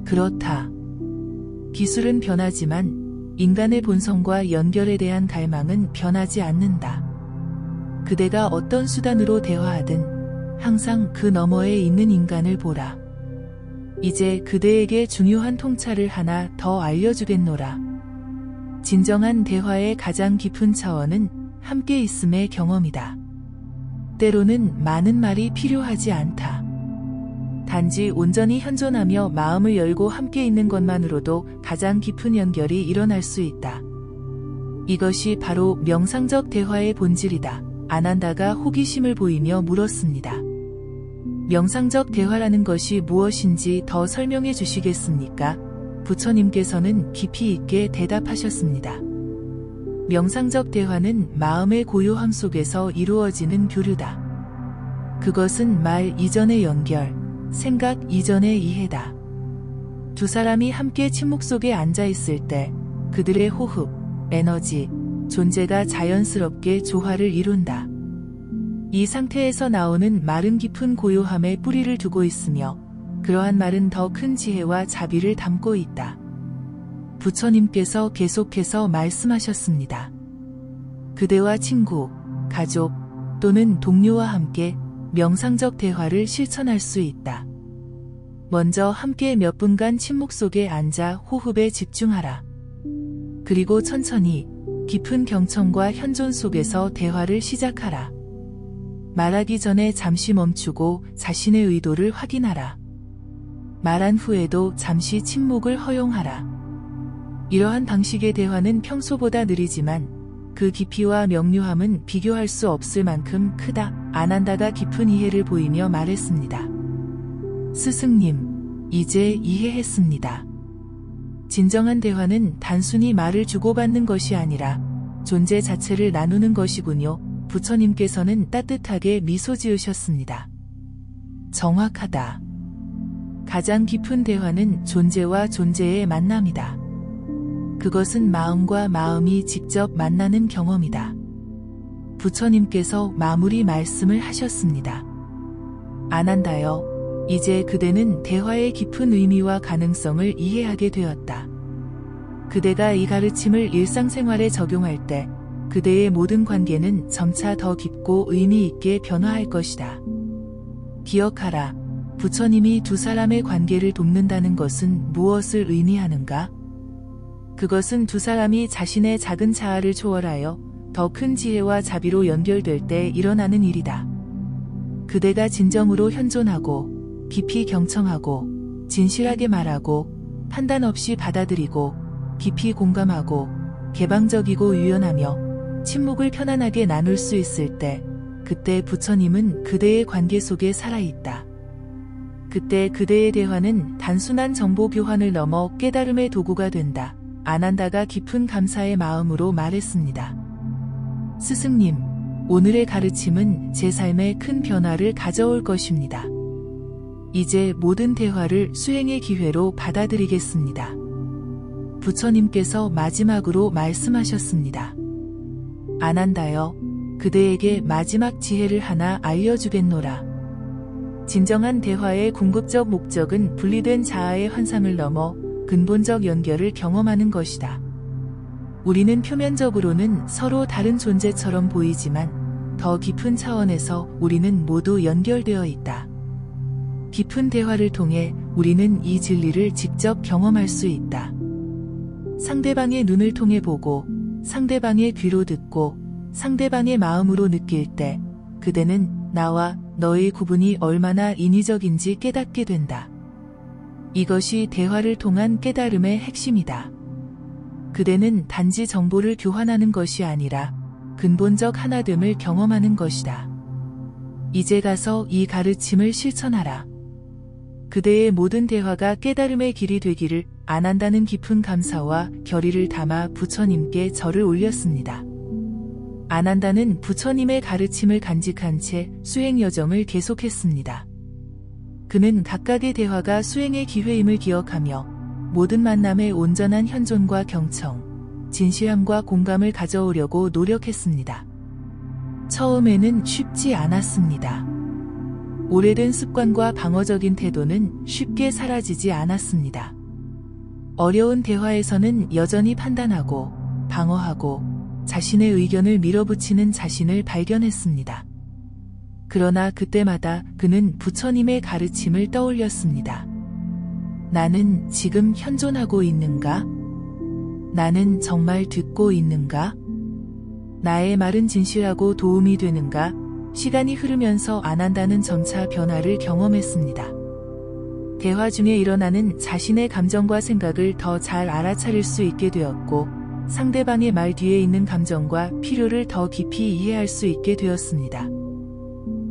Speaker 1: 그렇다. 기술은 변하지만 인간의 본성과 연결에 대한 갈망은 변하지 않는다. 그대가 어떤 수단으로 대화하든 항상 그 너머에 있는 인간을 보라. 이제 그대에게 중요한 통찰을 하나 더 알려주겠노라. 진정한 대화의 가장 깊은 차원은 함께 있음의 경험이다. 때로는 많은 말이 필요하지 않다. 단지 온전히 현존하며 마음을 열고 함께 있는 것만으로도 가장 깊은 연결이 일어날 수 있다. 이것이 바로 명상적 대화의 본질이다. 아난다가 호기심을 보이며 물었습니다. 명상적 대화라는 것이 무엇인지 더 설명해 주시겠습니까? 부처님께서는 깊이 있게 대답하셨습니다. 명상적 대화는 마음의 고요함 속에서 이루어지는 교류다. 그것은 말 이전의 연결, 생각 이전의 이해다. 두 사람이 함께 침묵 속에 앉아 있을 때 그들의 호흡, 에너지, 존재가 자연스럽게 조화를 이룬다. 이 상태에서 나오는 말은 깊은 고요함에 뿌리를 두고 있으며 그러한 말은 더 큰 지혜와 자비를 담고 있다. 부처님께서 계속해서 말씀하셨습니다. 그대와 친구, 가족 또는 동료와 함께 명상적 대화를 실천할 수 있다. 먼저 함께 몇 분간 침묵 속에 앉아 호흡에 집중하라. 그리고 천천히 깊은 경청과 현존 속에서 대화를 시작하라. 말하기 전에 잠시 멈추고 자신의 의도를 확인하라. 말한 후에도 잠시 침묵을 허용하라. 이러한 방식의 대화는 평소보다 느리지만 그 깊이와 명료함은 비교할 수 없을 만큼 크다. 아난다가 깊은 이해를 보이며 말했습니다. 스승님, 이제 이해했습니다. 진정한 대화는 단순히 말을 주고받는 것이 아니라 존재 자체를 나누는 것이군요. 부처님께서는 따뜻하게 미소 지으셨습니다. 정확하다. 가장 깊은 대화는 존재와 존재의 만남이다. 그것은 마음과 마음이 직접 만나는 경험이다. 부처님께서 마무리 말씀을 하셨습니다. 아난다여, 이제 그대는 대화의 깊은 의미와 가능성을 이해하게 되었다. 그대가 이 가르침을 일상생활에 적용할 때 그대의 모든 관계는 점차 더 깊고 의미 있게 변화할 것이다. 기억하라. 부처님이 두 사람의 관계를 돕는다는 것은 무엇을 의미하는가? 그것은 두 사람이 자신의 작은 자아를 초월하여 더 큰 지혜와 자비로 연결될 때 일어나는 일이다. 그대가 진정으로 현존하고 깊이 경청하고 진실하게 말하고 판단 없이 받아들이고 깊이 공감하고 개방적이고 유연하며 침묵을 편안하게 나눌 수 있을 때 그때 부처님은 그대의 관계 속에 살아있다. 그때 그대의 대화는 단순한 정보 교환을 넘어 깨달음의 도구가 된다. 아난다가 깊은 감사의 마음으로 말했습니다. 스승님, 오늘의 가르침은 제 삶에 큰 변화를 가져올 것입니다. 이제 모든 대화를 수행의 기회로 받아들이겠습니다. 부처님께서 마지막으로 말씀하셨습니다. 아난다여, 그대에게 마지막 지혜를 하나 알려주겠노라. 진정한 대화의 궁극적 목적은 분리된 자아의 환상을 넘어 근본적 연결을 경험하는 것이다. 우리는 표면적으로는 서로 다른 존재처럼 보이지만 더 깊은 차원에서 우리는 모두 연결되어 있다. 깊은 대화를 통해 우리는 이 진리를 직접 경험할 수 있다. 상대방의 눈을 통해 보고 상대방의 귀로 듣고 상대방의 마음으로 느낄 때 그대는 나와 너의 구분이 얼마나 인위적인지 깨닫게 된다. 이것이 대화를 통한 깨달음의 핵심이다. 그대는 단지 정보를 교환하는 것이 아니라 근본적 하나됨을 경험하는 것이다. 이제 가서 이 가르침을 실천하라. 그대의 모든 대화가 깨달음의 길이 되기를. 아난다는 깊은 감사와 결의를 담아 부처님께 절을 올렸습니다. 아난다는 부처님의 가르침을 간직한 채 수행 여정을 계속했습니다. 그는 각각의 대화가 수행의 기회임을 기억하며 모든 만남에 온전한 현존과 경청, 진실함과 공감을 가져오려고 노력했습니다. 처음에는 쉽지 않았습니다. 오래된 습관과 방어적인 태도는 쉽게 사라지지 않았습니다. 어려운 대화에서는 여전히 판단하고 방어하고 자신의 의견을 밀어붙이는 자신을 발견했습니다. 그러나 그때마다 그는 부처님의 가르침을 떠올렸습니다. 나는 지금 현존하고 있는가? 나는 정말 듣고 있는가? 나의 말은 진실하고 도움이 되는가? 시간이 흐르면서 아난다는 점차 변화를 경험했습니다. 대화 중에 일어나는 자신의 감정과 생각을 더 잘 알아차릴 수 있게 되었고 상대방의 말 뒤에 있는 감정과 필요를 더 깊이 이해할 수 있게 되었습니다.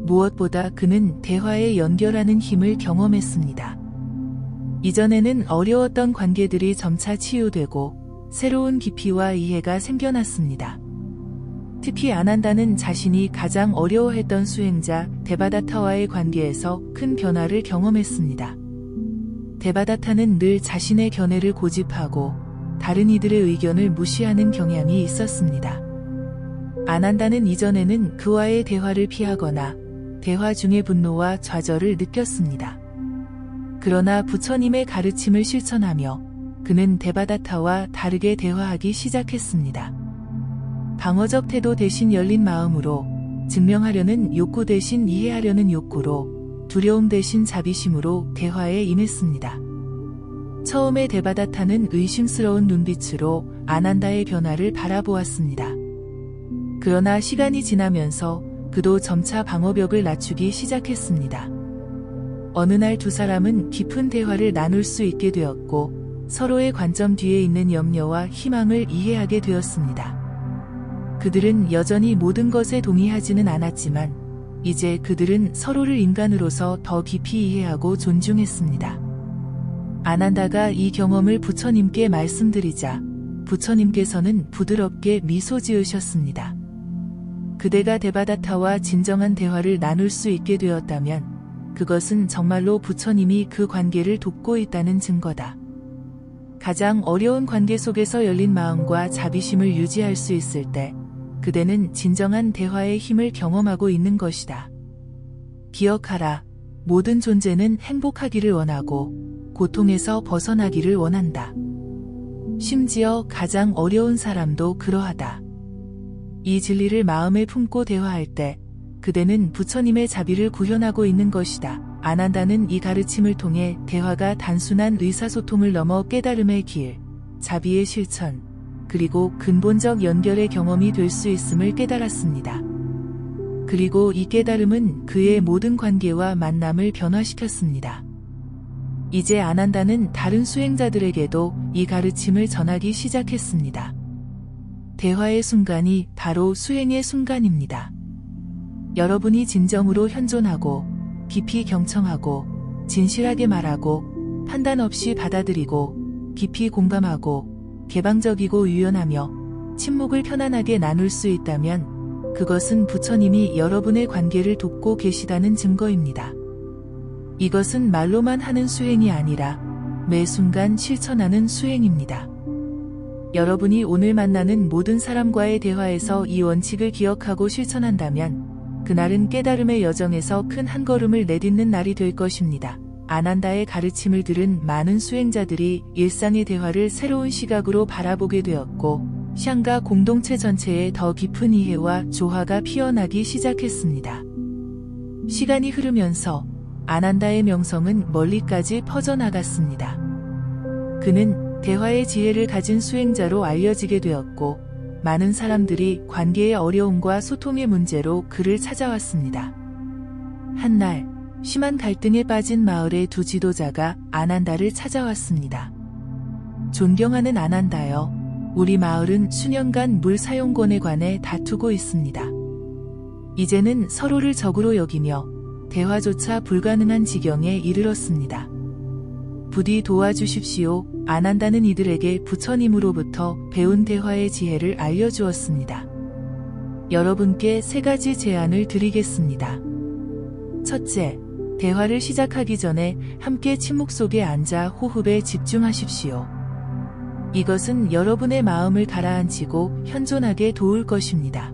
Speaker 1: 무엇보다 그는 대화에 연결하는 힘을 경험했습니다. 이전에는 어려웠던 관계들이 점차 치유되고 새로운 깊이와 이해가 생겨났습니다. 특히 아난다는 자신이 가장 어려워했던 수행자 데바다타와의 관계에서 큰 변화를 경험했습니다. 데바다타는 늘 자신의 견해를 고집하고 다른 이들의 의견을 무시하는 경향이 있었습니다. 아난다는 이전에는 그와의 대화를 피하거나 대화 중에 분노와 좌절을 느꼈습니다. 그러나 부처님의 가르침을 실천하며 그는 데바다타와 다르게 대화하기 시작했습니다. 방어적 태도 대신 열린 마음으로, 증명하려는 욕구 대신 이해하려는 욕구로, 두려움 대신 자비심으로 대화에 임했습니다. 처음에 데바다타는 의심스러운 눈빛으로 아난다의 변화를 바라보았습니다. 그러나 시간이 지나면서 그도 점차 방어벽을 낮추기 시작했습니다. 어느 날 두 사람은 깊은 대화를 나눌 수 있게 되었고 서로의 관점 뒤에 있는 염려와 희망을 이해하게 되었습니다. 그들은 여전히 모든 것에 동의하지는 않았지만 이제 그들은 서로를 인간으로서 더 깊이 이해하고 존중했습니다. 아난다가 이 경험을 부처님께 말씀드리자 부처님께서는 부드럽게 미소 지으셨습니다. 그대가 데바다타와 진정한 대화를 나눌 수 있게 되었다면 그것은 정말로 부처님이 그 관계를 돕고 있다는 증거다. 가장 어려운 관계 속에서 열린 마음과 자비심을 유지할 수 있을 때 그대는 진정한 대화의 힘을 경험하고 있는 것이다. 기억하라. 모든 존재는 행복하기를 원하고 고통에서 벗어나기를 원한다. 심지어 가장 어려운 사람도 그러하다. 이 진리를 마음에 품고 대화할 때 그대는 부처님의 자비를 구현하고 있는 것이다. 아난다는 이 가르침을 통해 대화가 단순한 의사소통을 넘어 깨달음의 길, 자비의 실천, 그리고 근본적 연결의 경험이 될 수 있음을 깨달았습니다. 그리고 이 깨달음은 그의 모든 관계와 만남을 변화시켰습니다. 이제 아난다는 다른 수행자들에게도 이 가르침을 전하기 시작했습니다. 대화의 순간이 바로 수행의 순간입니다. 여러분이 진정으로 현존하고 깊이 경청하고 진실하게 말하고 판단 없이 받아들이고 깊이 공감하고 개방적이고 유연하며 침묵을 편안하게 나눌 수 있다면 그것은 부처님이 여러분의 관계를 돕고 계시다는 증거입니다. 이것은 말로만 하는 수행이 아니라 매 순간 실천하는 수행입니다. 여러분이 오늘 만나는 모든 사람과의 대화에서 이 원칙을 기억하고 실천한다면 그날은 깨달음의 여정에서 큰 한 걸음을 내딛는 날이 될 것입니다. 아난다의 가르침을 들은 많은 수행자들이 일상의 대화를 새로운 시각으로 바라보게 되었고 샹가 공동체 전체에 더 깊은 이해와 조화가 피어나기 시작했습니다. 시간이 흐르면서 아난다의 명성은 멀리까지 퍼져나갔습니다. 그는 대화의 지혜를 가진 수행자로 알려지게 되었고 많은 사람들이 관계의 어려움과 소통의 문제로 그를 찾아왔습니다. 한날 심한 갈등에 빠진 마을의 두 지도자가 아난다를 찾아왔습니다. 존경하는 아난다여, 우리 마을은 수년간 물 사용권에 관해 다투고 있습니다. 이제는 서로를 적으로 여기며 대화조차 불가능한 지경에 이르렀습니다. 부디 도와주십시오. 아난다는 이들에게 부처님으로부터 배운 대화의 지혜를 알려주었습니다. 여러분께 3가지 제안을 드리겠습니다. 첫째, 대화를 시작하기 전에 함께 침묵 속에 앉아 호흡에 집중하십시오. 이것은 여러분의 마음을 가라앉히고 현존하게 도울 것입니다.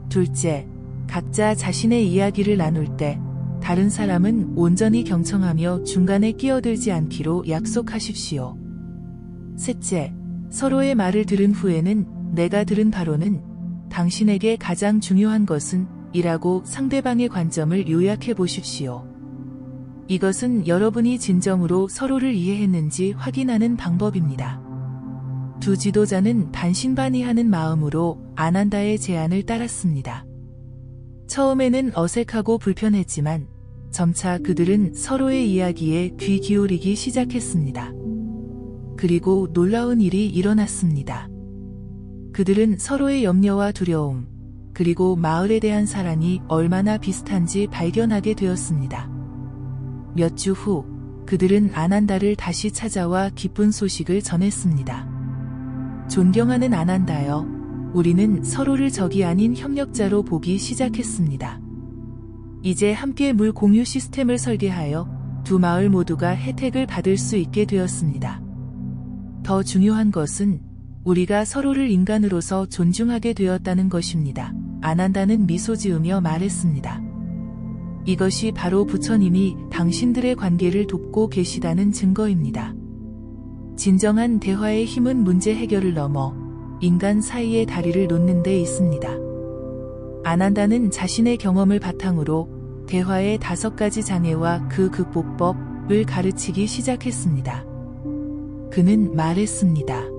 Speaker 1: 둘째, 각자 자신의 이야기를 나눌 때 다른 사람은 온전히 경청하며 중간에 끼어들지 않기로 약속하십시오. 셋째, 서로의 말을 들은 후에는 내가 들은 바로는 당신에게 가장 중요한 것은 이라고 상대방의 관점을 요약해 보십시오. 이것은 여러분이 진정으로 서로를 이해했는지 확인하는 방법입니다. 두 지도자는 반신반의하는 마음으로 아난다의 제안을 따랐습니다. 처음에는 어색하고 불편했지만 점차 그들은 서로의 이야기에 귀 기울이기 시작했습니다. 그리고 놀라운 일이 일어났습니다. 그들은 서로의 염려와 두려움, 그리고 마을에 대한 사랑이 얼마나 비슷한지 발견하게 되었습니다. 몇 주 후, 그들은 아난다를 다시 찾아와 기쁜 소식을 전했습니다. 존경하는 아난다여, 우리는 서로를 적이 아닌 협력자로 보기 시작했습니다. 이제 함께 물 공유 시스템을 설계하여 두 마을 모두가 혜택을 받을 수 있게 되었습니다. 더 중요한 것은 우리가 서로를 인간으로서 존중하게 되었다는 것입니다. 아난다는 미소 지으며 말했습니다. 이것이 바로 부처님이 당신들의 관계를 돕고 계시다는 증거입니다. 진정한 대화의 힘은 문제 해결을 넘어 인간 사이의 다리를 놓는 데 있습니다. 아난다는 자신의 경험을 바탕으로 대화의 5가지 장애와 그 극복법을 가르치기 시작했습니다. 그는 말했습니다.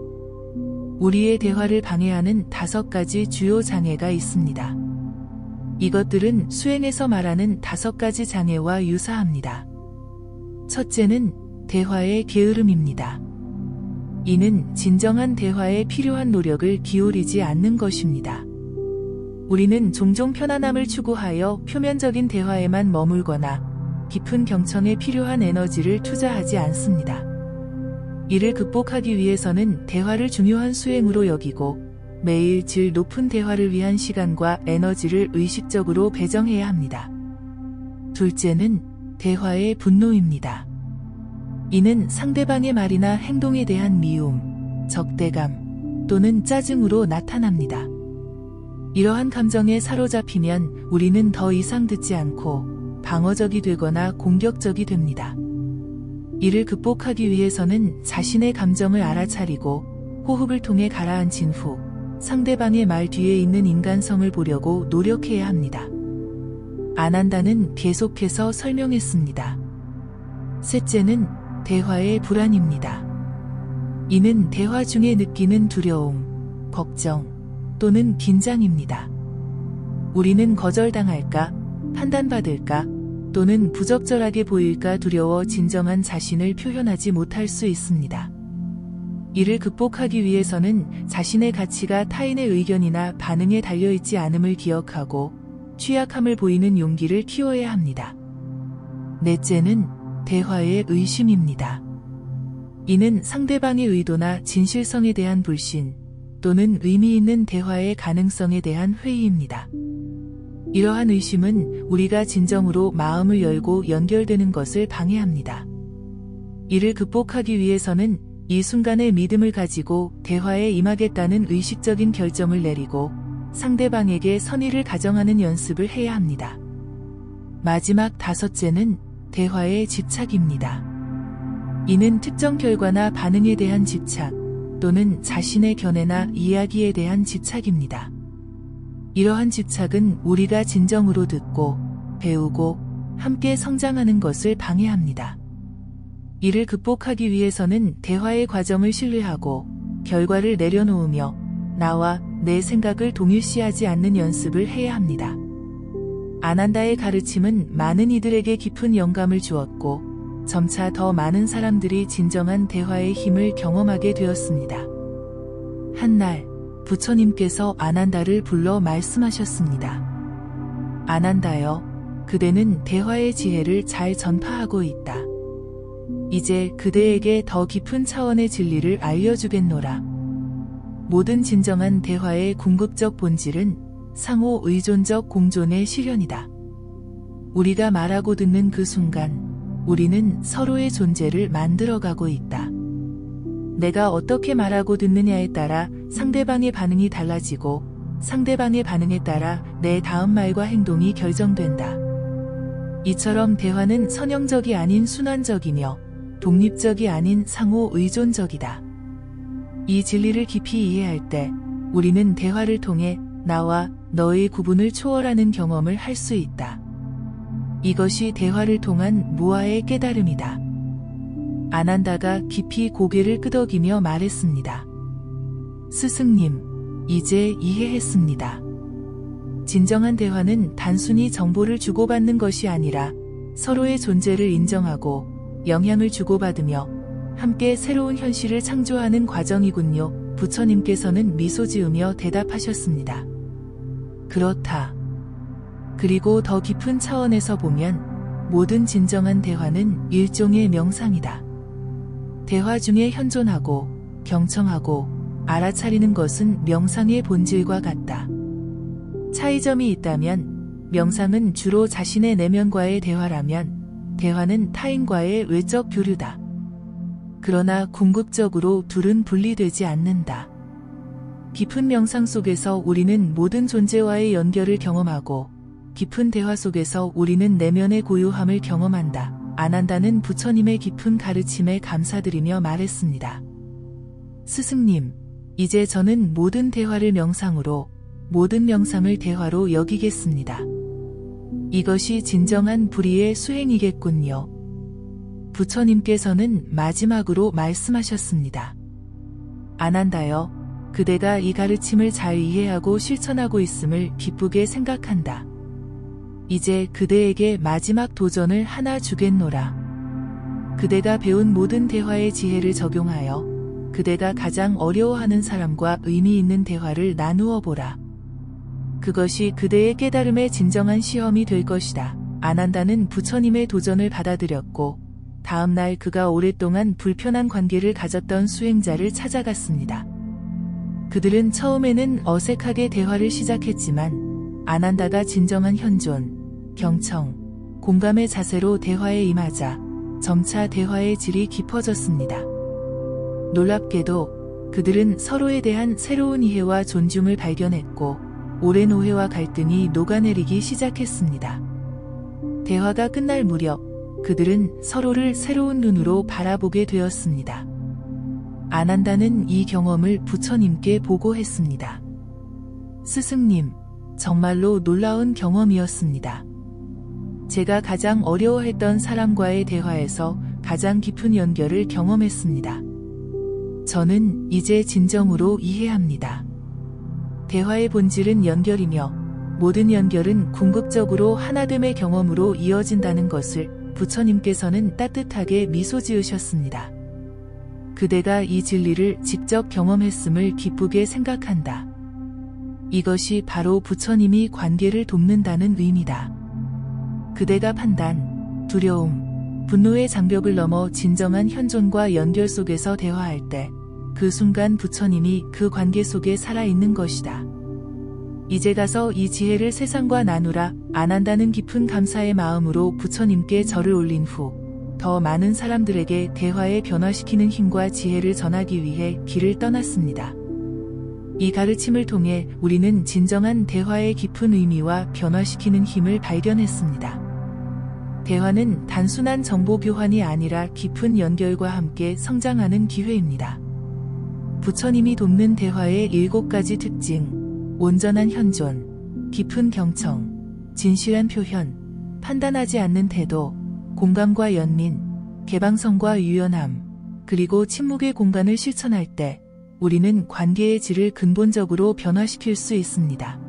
Speaker 1: 우리의 대화를 방해하는 5가지 주요 장애가 있습니다. 이것들은 수행에서 말하는 5가지 장애와 유사합니다. 첫째는 대화의 게으름입니다. 이는 진정한 대화에 필요한 노력을 기울이지 않는 것입니다. 우리는 종종 편안함을 추구하여 표면적인 대화에만 머물거나 깊은 경청에 필요한 에너지를 투자하지 않습니다. 이를 극복하기 위해서는 대화를 중요한 수행으로 여기고 매일 질 높은 대화를 위한 시간과 에너지를 의식적으로 배정해야 합니다. 둘째는 대화의 분노입니다. 이는 상대방의 말이나 행동에 대한 미움, 적대감 또는 짜증으로 나타납니다. 이러한 감정에 사로잡히면 우리는 더 이상 듣지 않고 방어적이 되거나 공격적이 됩니다. 이를 극복하기 위해서는 자신의 감정을 알아차리고 호흡을 통해 가라앉힌 후 상대방의 말 뒤에 있는 인간성을 보려고 노력해야 합니다. 아난다는 계속해서 설명했습니다. 셋째는 대화의 불안입니다. 이는 대화 중에 느끼는 두려움, 걱정 또는 긴장입니다. 우리는 거절당할까, 판단받을까, 또는 부적절하게 보일까 두려워 진정한 자신을 표현하지 못할 수 있습니다. 이를 극복하기 위해서는 자신의 가치가 타인의 의견이나 반응에 달려있지 않음을 기억하고 취약함을 보이는 용기를 키워야 합니다. 넷째는 대화의 의심입니다. 이는 상대방의 의도나 진실성에 대한 불신 또는 의미 있는 대화의 가능성에 대한 회의입니다. 이러한 의심은 우리가 진정으로 마음을 열고 연결되는 것을 방해합니다. 이를 극복하기 위해서는 이 순간의 믿음을 가지고 대화에 임하겠다는 의식적인 결정을 내리고 상대방에게 선의를 가정하는 연습을 해야 합니다. 마지막 다섯째는 대화의 집착입니다. 이는 특정 결과나 반응에 대한 집착 또는 자신의 견해나 이야기에 대한 집착입니다. 이러한 집착은 우리가 진정으로 듣고 배우고 함께 성장하는 것을 방해합니다. 이를 극복하기 위해서는 대화의 과정을 신뢰하고 결과를 내려놓으며 나와 내 생각을 동일시하지 않는 연습을 해야 합니다. 아난다의 가르침은 많은 이들에게 깊은 영감을 주었고 점차 더 많은 사람들이 진정한 대화의 힘을 경험하게 되었습니다. 한날 부처님께서 아난다를 불러 말씀하셨습니다. 아난다여, 그대는 대화의 지혜를 잘 전파하고 있다. 이제 그대에게 더 깊은 차원의 진리를 알려주겠노라. 모든 진정한 대화의 궁극적 본질은 상호 의존적 공존의 실현이다. 우리가 말하고 듣는 그 순간 우리는 서로의 존재를 만들어가고 있다. 내가 어떻게 말하고 듣느냐에 따라 상대방의 반응이 달라지고 상대방의 반응에 따라 내 다음 말과 행동이 결정된다. 이처럼 대화는 선형적이 아닌 순환적이며 독립적이 아닌 상호 의존적이다. 이 진리를 깊이 이해할 때 우리는 대화를 통해 나와 너의 구분을 초월하는 경험을 할 수 있다. 이것이 대화를 통한 무아의 깨달음이다. 아난다가 깊이 고개를 끄덕이며 말했습니다. 스승님, 이제 이해했습니다. 진정한 대화는 단순히 정보를 주고받는 것이 아니라 서로의 존재를 인정하고 영향을 주고받으며 함께 새로운 현실을 창조하는 과정이군요. 부처님께서는 미소 지으며 대답하셨습니다. 그렇다. 그리고 더 깊은 차원에서 보면 모든 진정한 대화는 일종의 명상이다. 대화 중에 현존하고 경청하고 알아차리는 것은 명상의 본질과 같다. 차이점이 있다면 명상은 주로 자신의 내면과의 대화라면 대화는 타인과의 외적 교류다. 그러나 궁극적으로 둘은 분리되지 않는다. 깊은 명상 속에서 우리는 모든 존재와의 연결을 경험하고 깊은 대화 속에서 우리는 내면의 고요함을 경험한다. 아난다는 부처님의 깊은 가르침에 감사드리며 말했습니다. 스승님, 이제 저는 모든 대화를 명상으로, 모든 명상을 대화로 여기겠습니다. 이것이 진정한 불의의 수행이겠군요. 부처님께서는 마지막으로 말씀하셨습니다. 아난다여, 그대가 이 가르침을 잘 이해하고 실천하고 있음을 기쁘게 생각한다. 이제 그대에게 마지막 도전을 하나 주겠노라. 그대가 배운 모든 대화의 지혜를 적용하여 그대가 가장 어려워하는 사람과 의미 있는 대화를 나누어 보라. 그것이 그대의 깨달음의 진정한 시험이 될 것이다. 아난다는 부처님의 도전을 받아들였고 다음 날 그가 오랫동안 불편한 관계를 가졌던 수행자를 찾아갔습니다. 그들은 처음에는 어색하게 대화를 시작했지만 아난다가 진정한 현존, 경청, 공감의 자세로 대화에 임하자 점차 대화의 질이 깊어졌습니다. 놀랍게도 그들은 서로에 대한 새로운 이해와 존중을 발견했고 오랜 오해와 갈등이 녹아내리기 시작했습니다. 대화가 끝날 무렵 그들은 서로를 새로운 눈으로 바라보게 되었습니다. 아난다는 이 경험을 부처님께 보고했습니다. 스승님, 정말로 놀라운 경험이었습니다. 제가 가장 어려워했던 사람과의 대화에서 가장 깊은 연결을 경험했습니다. 저는 이제 진정으로 이해합니다. 대화의 본질은 연결이며 모든 연결은 궁극적으로 하나됨의 경험으로 이어진다는 것을 부처님께서는 따뜻하게 미소 지으셨습니다. 그대가 이 진리를 직접 경험했음을 기쁘게 생각한다. 이것이 바로 부처님이 관계를 돕는다는 의미다. 그대가 판단, 두려움, 분노의 장벽을 넘어 진정한 현존과 연결 속에서 대화할 때 그 순간 부처님이 그 관계 속에 살아있는 것이다. 이제 가서 이 지혜를 세상과 나누라 안 한다는 깊은 감사의 마음으로 부처님께 절을 올린 후 더 많은 사람들에게 대화에 변화시키는 힘과 지혜를 전하기 위해 길을 떠났습니다. 이 가르침을 통해 우리는 진정한 대화의 깊은 의미와 변화시키는 힘을 발견했습니다. 대화는 단순한 정보 교환이 아니라 깊은 연결과 함께 성장하는 기회입니다. 부처님이 돕는 대화의 7가지 특징, 온전한 현존, 깊은 경청, 진실한 표현, 판단하지 않는 태도, 공감과 연민, 개방성과 유연함, 그리고 침묵의 공간을 실천할 때 우리는 관계의 질을 근본적으로 변화시킬 수 있습니다.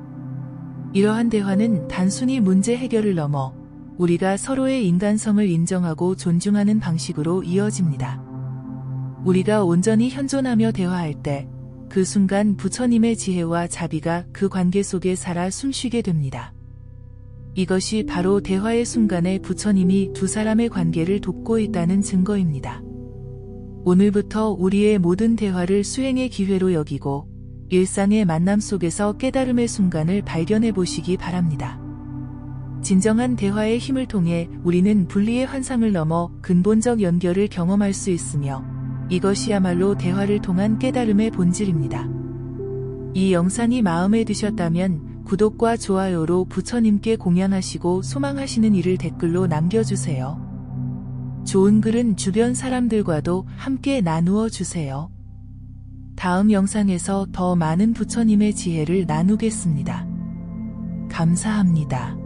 Speaker 1: 이러한 대화는 단순히 문제 해결을 넘어 우리가 서로의 인간성을 인정하고 존중하는 방식으로 이어집니다. 우리가 온전히 현존하며 대화할 때 그 순간 부처님의 지혜와 자비가 그 관계 속에 살아 숨쉬게 됩니다. 이것이 바로 대화의 순간에 부처님이 두 사람의 관계를 돕고 있다는 증거입니다. 오늘부터 우리의 모든 대화를 수행의 기회로 여기고 일상의 만남 속에서 깨달음의 순간을 발견해 보시기 바랍니다. 진정한 대화의 힘을 통해 우리는 분리의 환상을 넘어 근본적 연결을 경험할 수 있으며 이것이야말로 대화를 통한 깨달음의 본질입니다. 이 영상이 마음에 드셨다면 구독과 좋아요로 부처님께 공양하시고 소망하시는 일을 댓글로 남겨주세요. 좋은 글은 주변 사람들과도 함께 나누어 주세요. 다음 영상에서 더 많은 부처님의 지혜를 나누겠습니다. 감사합니다.